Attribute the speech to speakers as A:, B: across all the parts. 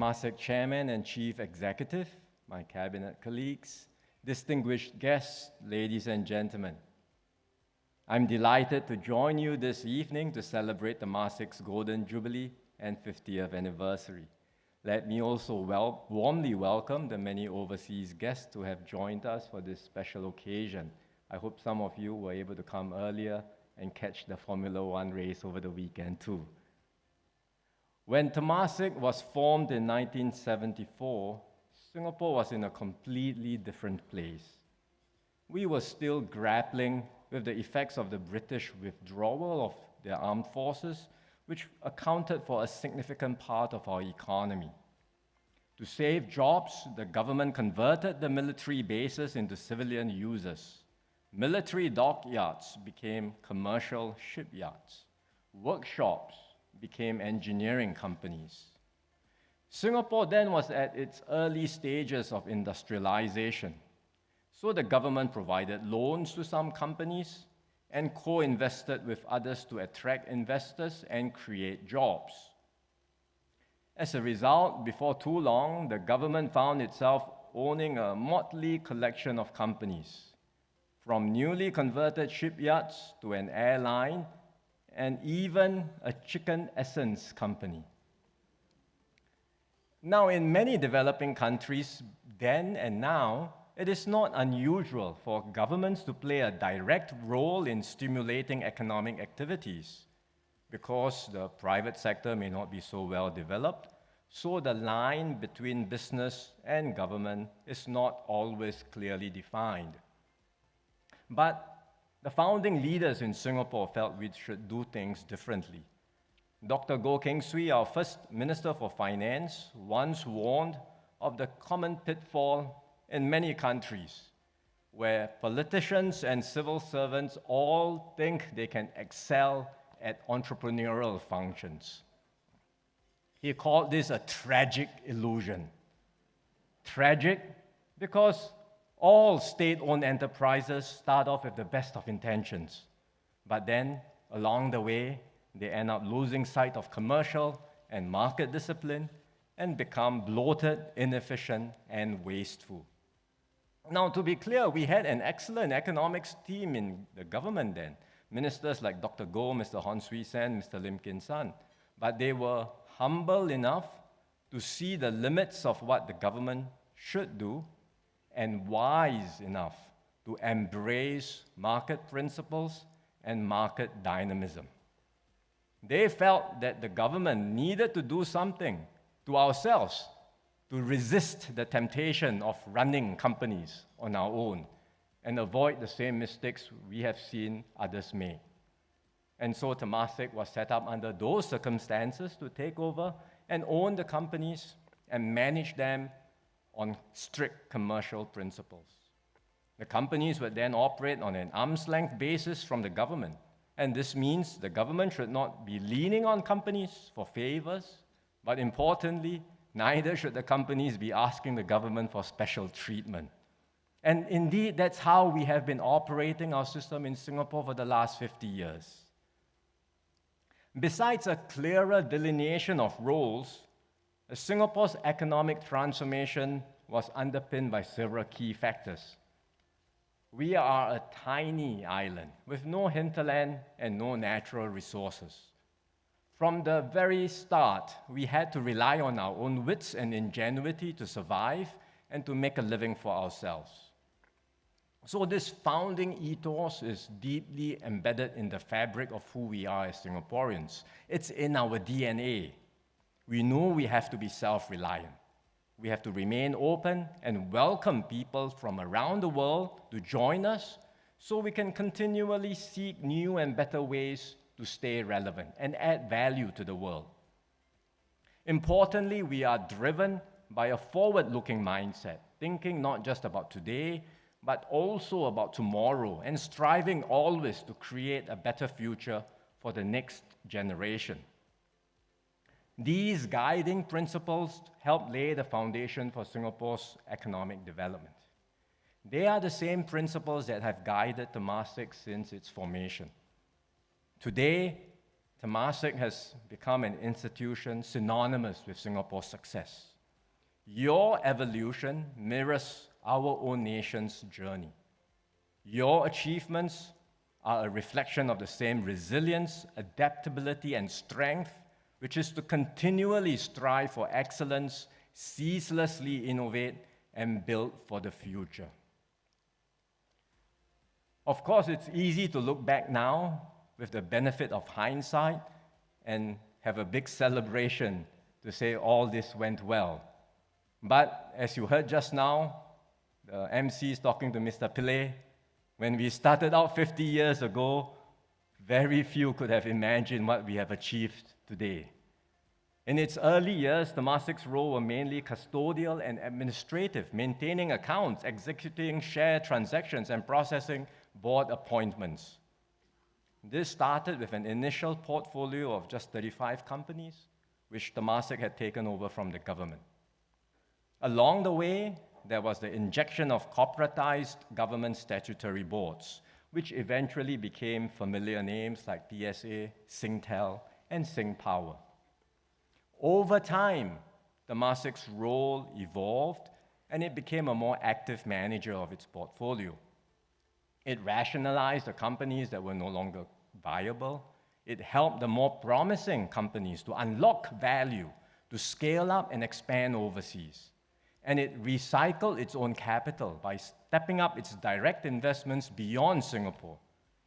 A: Temasek Chairman and Chief Executive, my cabinet colleagues, distinguished guests, ladies and gentlemen. I'm delighted to join you this evening to celebrate Temasek's Golden Jubilee and 50th anniversary. Let me also warmly welcome the many overseas guests who have joined us for this special occasion. I hope some of you were able to come earlier and catch the Formula One race over the weekend too. When Temasek was formed in 1974, Singapore was in a completely different place. We were still grappling with the effects of the British withdrawal of their armed forces, which accounted for a significant part of our economy. To save jobs, the government converted the military bases into civilian uses. Military dockyards became commercial shipyards. Workshops became engineering companies. Singapore then was at its early stages of industrialization. So the government provided loans to some companies and co-invested with others to attract investors and create jobs. As a result, before too long, the government found itself owning a motley collection of companies, from newly converted shipyards to an airline and even a chicken essence company. Now, in many developing countries, then and now, it is not unusual for governments to play a direct role in stimulating economic activities because the private sector may not be so well developed, so the line between business and government is not always clearly defined. But the founding leaders in Singapore felt we should do things differently. Dr. Goh Keng Swee, our first Minister for Finance, once warned of the common pitfall in many countries where politicians and civil servants all think they can excel at entrepreneurial functions. He called this a tragic illusion. Tragic because all state-owned enterprises start off with the best of intentions, but then, along the way, they end up losing sight of commercial and market discipline and become bloated, inefficient, and wasteful. Now, to be clear, we had an excellent economics team in the government then, ministers like Dr. Goh, Mr. Hon Swee Sen, Mr. Lim Kin San, but they were humble enough to see the limits of what the government should do and wise enough to embrace market principles and market dynamism. They felt that the government needed to do something to ourselves to resist the temptation of running companies on our own and avoid the same mistakes we have seen others make. And so Temasek was set up under those circumstances to take over and own the companies and manage them on strict commercial principles. The companies would then operate on an arm's length basis from the government. And this means the government should not be leaning on companies for favors, but importantly, neither should the companies be asking the government for special treatment. And indeed, that's how we have been operating our system in Singapore for the last 50 years. Besides a clearer delineation of roles, Singapore's economic transformation was underpinned by several key factors. We are a tiny island with no hinterland and no natural resources. From the very start, we had to rely on our own wits and ingenuity to survive and to make a living for ourselves. So this founding ethos is deeply embedded in the fabric of who we are as Singaporeans. It's in our DNA. We know we have to be self-reliant. We have to remain open and welcome people from around the world to join us so we can continually seek new and better ways to stay relevant and add value to the world. Importantly, we are driven by a forward-looking mindset, thinking not just about today, but also about tomorrow, and striving always to create a better future for the next generation. These guiding principles help lay the foundation for Singapore's economic development. They are the same principles that have guided Temasek since its formation. Today, Temasek has become an institution synonymous with Singapore's success. Your evolution mirrors our own nation's journey. Your achievements are a reflection of the same resilience, adaptability, and strength, which is to continually strive for excellence, ceaselessly innovate, and build for the future. Of course, it's easy to look back now with the benefit of hindsight and have a big celebration to say all this went well. But as you heard just now, the MC is talking to Mr. Pillay. When we started out 50 years ago, very few could have imagined what we have achieved today. In its early years, Temasek's role were mainly custodial and administrative, maintaining accounts, executing share transactions, and processing board appointments. This started with an initial portfolio of just 35 companies, which Temasek had taken over from the government. Along the way, there was the injection of corporatized government statutory boards, which eventually became familiar names like PSA, Singtel, and Singpower. Over time, Temasek's role evolved, and it became a more active manager of its portfolio. It rationalized the companies that were no longer viable. It helped the more promising companies to unlock value, to scale up and expand overseas. And it recycled its own capital by stepping up its direct investments beyond Singapore,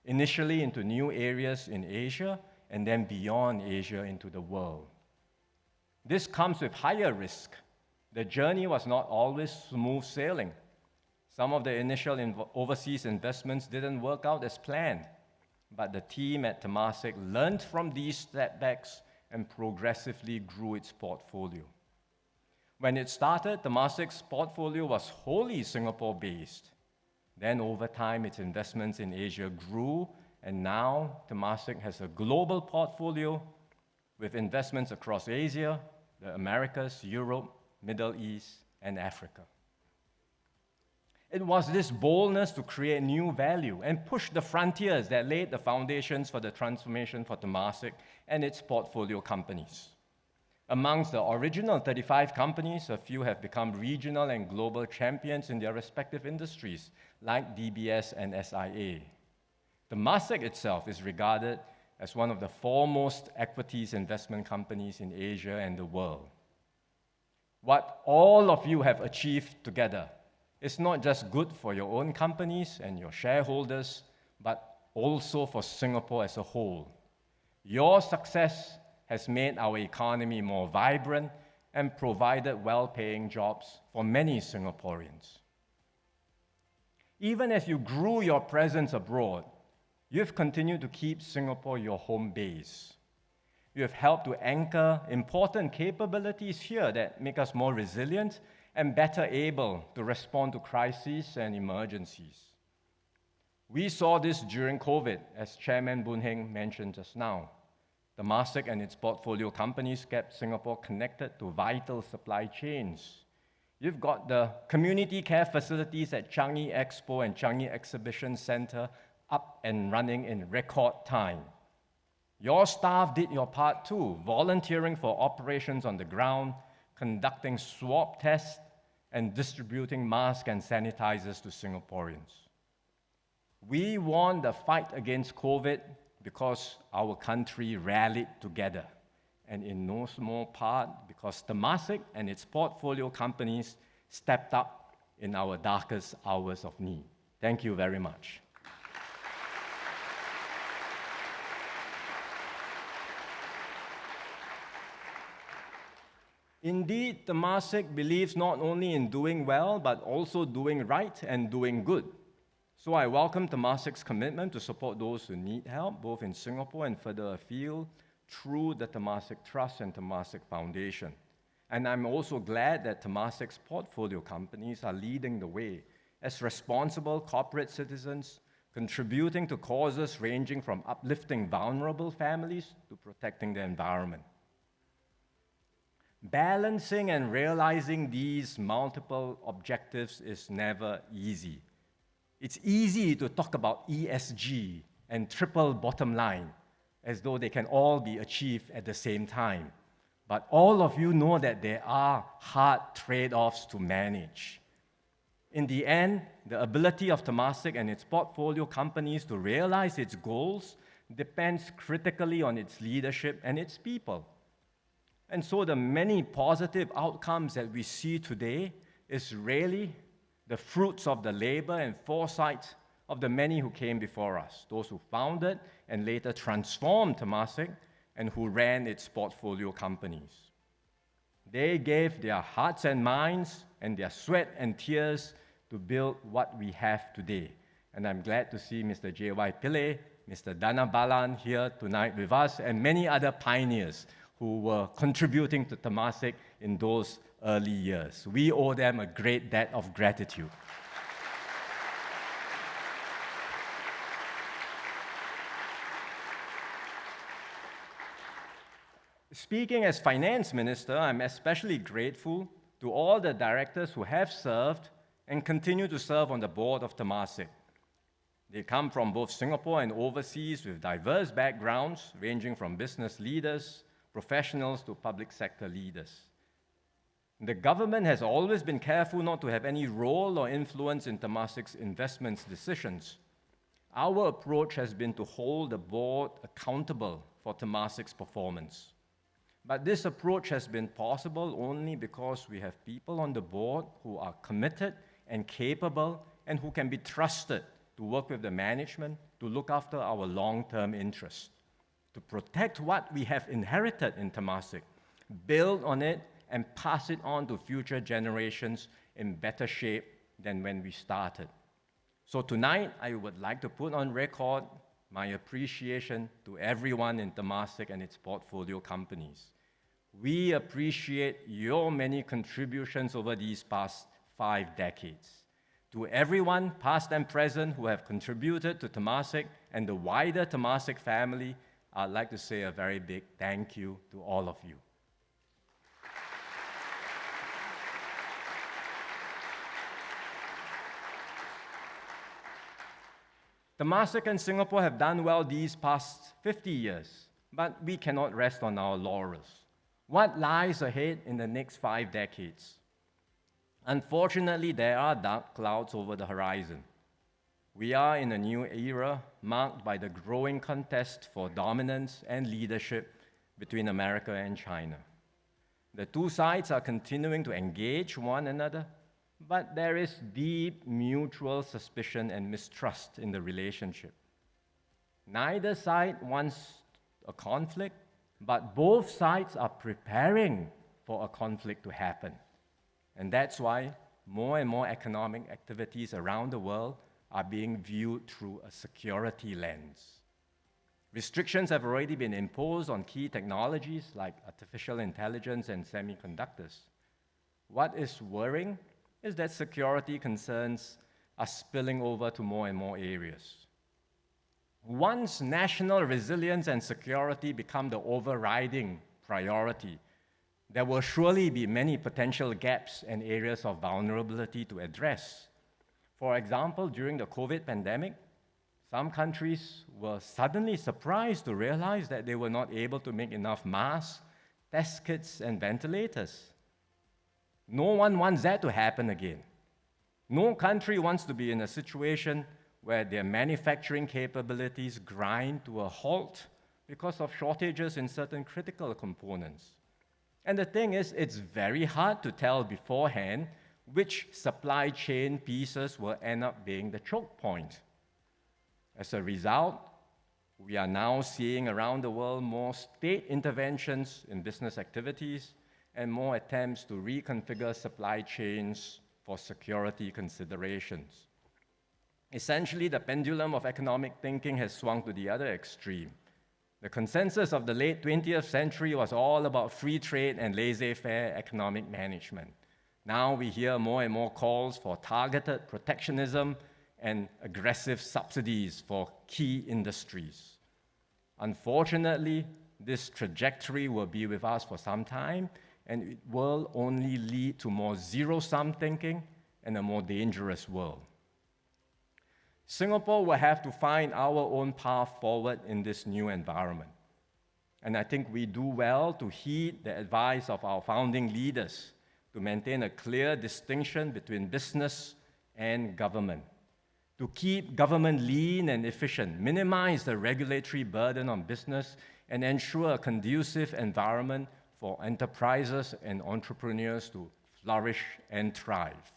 A: initially into new areas in Asia, and then beyond Asia into the world. This comes with higher risk. The journey was not always smooth sailing. Some of the initial overseas investments didn't work out as planned, but the team at Temasek learned from these setbacks and progressively grew its portfolio. When it started, Temasek's portfolio was wholly Singapore-based. Then over time, its investments in Asia grew, and now Temasek has a global portfolio with investments across Asia, the Americas, Europe, Middle East, and Africa. It was this boldness to create new value and push the frontiers that laid the foundations for the transformation for Temasek and its portfolio companies. Amongst the original 35 companies, a few have become regional and global champions in their respective industries, like DBS and SIA. Temasek itself is regarded as one of the foremost equities investment companies in Asia and the world. What all of you have achieved together is not just good for your own companies and your shareholders, but also for Singapore as a whole. Your success has made our economy more vibrant and provided well-paying jobs for many Singaporeans. Even as you grew your presence abroad, you've continued to keep Singapore your home base. You have helped to anchor important capabilities here that make us more resilient and better able to respond to crises and emergencies. We saw this during COVID, as Chairman Boon Heng mentioned just now. Temasek and its portfolio companies kept Singapore connected to vital supply chains. You've got the community care facilities at Changi Expo and Changi Exhibition Centre up and running in record time. Your staff did your part too, volunteering for operations on the ground, conducting swab tests, and distributing masks and sanitizers to Singaporeans. We won the fight against COVID because our country rallied together, and in no small part because Temasek and its portfolio companies stepped up in our darkest hours of need. Thank you very much. Indeed, Temasek believes not only in doing well, but also doing right and doing good. So I welcome Temasek's commitment to support those who need help, both in Singapore and further afield, through the Temasek Trust and Temasek Foundation. And I'm also glad that Temasek's portfolio companies are leading the way as responsible corporate citizens, contributing to causes ranging from uplifting vulnerable families to protecting the environment. Balancing and realizing these multiple objectives is never easy. It's easy to talk about ESG and triple bottom line, as though they can all be achieved at the same time. But all of you know that there are hard trade-offs to manage. In the end, the ability of Temasek and its portfolio companies to realize its goals depends critically on its leadership and its people. And so the many positive outcomes that we see today is really the fruits of the labor and foresight of the many who came before us, those who founded and later transformed Temasek and who ran its portfolio companies. They gave their hearts and minds and their sweat and tears to build what we have today. And I'm glad to see Mr. J.Y. Pillay, Mr. Dana Balan here tonight with us, and many other pioneers who were contributing to Temasek in those early years. We owe them a great debt of gratitude. Speaking as finance minister, I'm especially grateful to all the directors who have served and continue to serve on the board of Temasek. They come from both Singapore and overseas with diverse backgrounds, ranging from business leaders, professionals to public sector leaders. The government has always been careful not to have any role or influence in Temasek's investments decisions. Our approach has been to hold the board accountable for Temasek's performance. But this approach has been possible only because we have people on the board who are committed and capable and who can be trusted to work with the management to look after our long-term interests, to protect what we have inherited in Temasek, build on it, and pass it on to future generations in better shape than when we started. So tonight, I would like to put on record my appreciation to everyone in Temasek and its portfolio companies. We appreciate your many contributions over these past 5 decades. To everyone, past and present, who have contributed to Temasek and the wider Temasek family, I'd like to say a very big thank you to all of you. Temasek and Singapore have done well these past 50 years, but we cannot rest on our laurels. What lies ahead in the next 5 decades? Unfortunately, there are dark clouds over the horizon. We are in a new era marked by the growing contest for dominance and leadership between America and China. The two sides are continuing to engage one another, but there is deep mutual suspicion and mistrust in the relationship. Neither side wants a conflict, but both sides are preparing for a conflict to happen. And that's why more and more economic activities around the world are being viewed through a security lens. Restrictions have already been imposed on key technologies like artificial intelligence and semiconductors. What is worrying is that security concerns are spilling over to more and more areas. Once national resilience and security become the overriding priority, there will surely be many potential gaps and areas of vulnerability to address. For example, during the COVID pandemic, some countries were suddenly surprised to realize that they were not able to make enough masks, test kits, and ventilators. No one wants that to happen again. No country wants to be in a situation where their manufacturing capabilities grind to a halt because of shortages in certain critical components. And the thing is, it's very hard to tell beforehand which supply chain pieces will end up being the choke point. As a result, we are now seeing around the world more state interventions in business activities and more attempts to reconfigure supply chains for security considerations. Essentially, the pendulum of economic thinking has swung to the other extreme. The consensus of the late 20th century was all about free trade and laissez-faire economic management. Now we hear more and more calls for targeted protectionism and aggressive subsidies for key industries. Unfortunately, this trajectory will be with us for some time, and it will only lead to more zero-sum thinking and a more dangerous world. Singapore will have to find our own path forward in this new environment. And I think we do well to heed the advice of our founding leaders to maintain a clear distinction between business and government, to keep government lean and efficient, minimize the regulatory burden on business, and ensure a conducive environment for enterprises and entrepreneurs to flourish and thrive.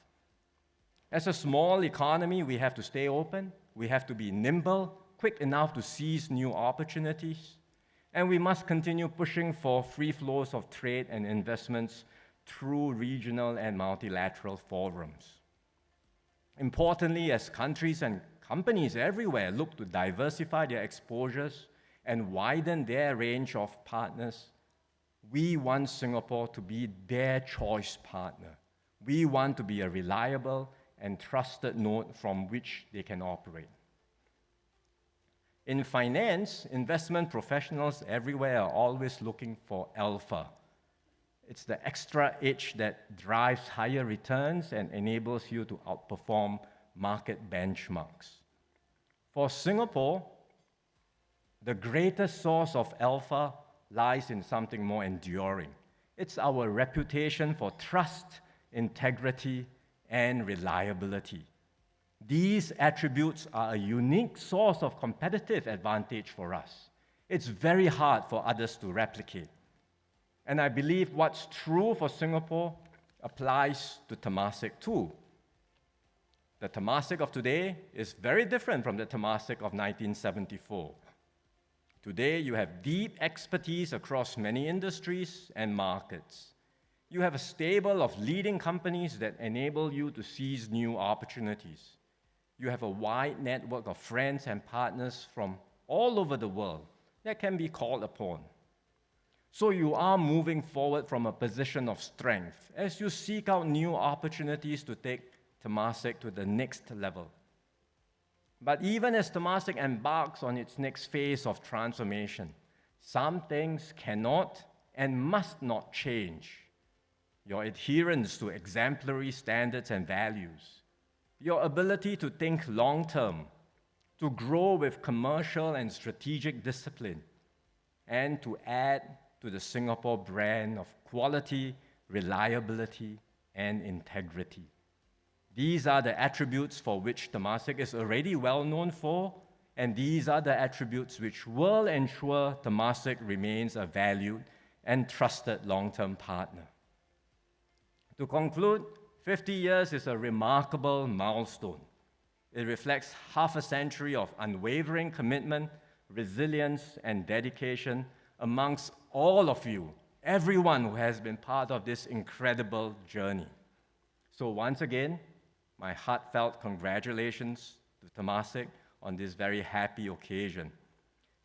A: As a small economy, we have to stay open, we have to be nimble, quick enough to seize new opportunities, and we must continue pushing for free flows of trade and investments through regional and multilateral forums. Importantly, as countries and companies everywhere look to diversify their exposures and widen their range of partners, we want Singapore to be their choice partner. We want to be a reliable and trusted node from which they can operate. In finance, investment professionals everywhere are always looking for alpha. It's the extra edge that drives higher returns and enables you to outperform market benchmarks. For Singapore, the greatest source of alpha lies in something more enduring. It's our reputation for trust, integrity, and reliability. These attributes are a unique source of competitive advantage for us. It's very hard for others to replicate. And I believe what's true for Singapore applies to Temasek too. The Temasek of today is very different from the Temasek of 1974. Today, you have deep expertise across many industries and markets. You have a stable of leading companies that enable you to seize new opportunities. You have a wide network of friends and partners from all over the world that can be called upon. So you are moving forward from a position of strength as you seek out new opportunities to take Temasek to the next level. But even as Temasek embarks on its next phase of transformation, some things cannot and must not change. Your adherence to exemplary standards and values, your ability to think long-term, to grow with commercial and strategic discipline, and to add to the Singapore brand of quality, reliability, and integrity. These are the attributes for which Temasek is already well known for, and these are the attributes which will ensure Temasek remains a valued and trusted long-term partner. To conclude, 50 years is a remarkable milestone. It reflects half a century of unwavering commitment, resilience, and dedication amongst all of you, everyone who has been part of this incredible journey. So once again, my heartfelt congratulations to Temasek on this very happy occasion.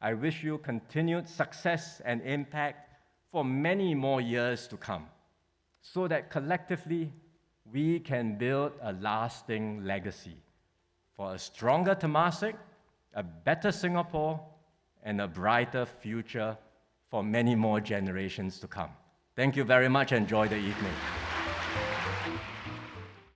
A: I wish you continued success and impact for many more years to come, so that collectively we can build a lasting legacy for a stronger Temasek, a better Singapore, and a brighter future for many more generations to come. Thank you very much. Enjoy the evening.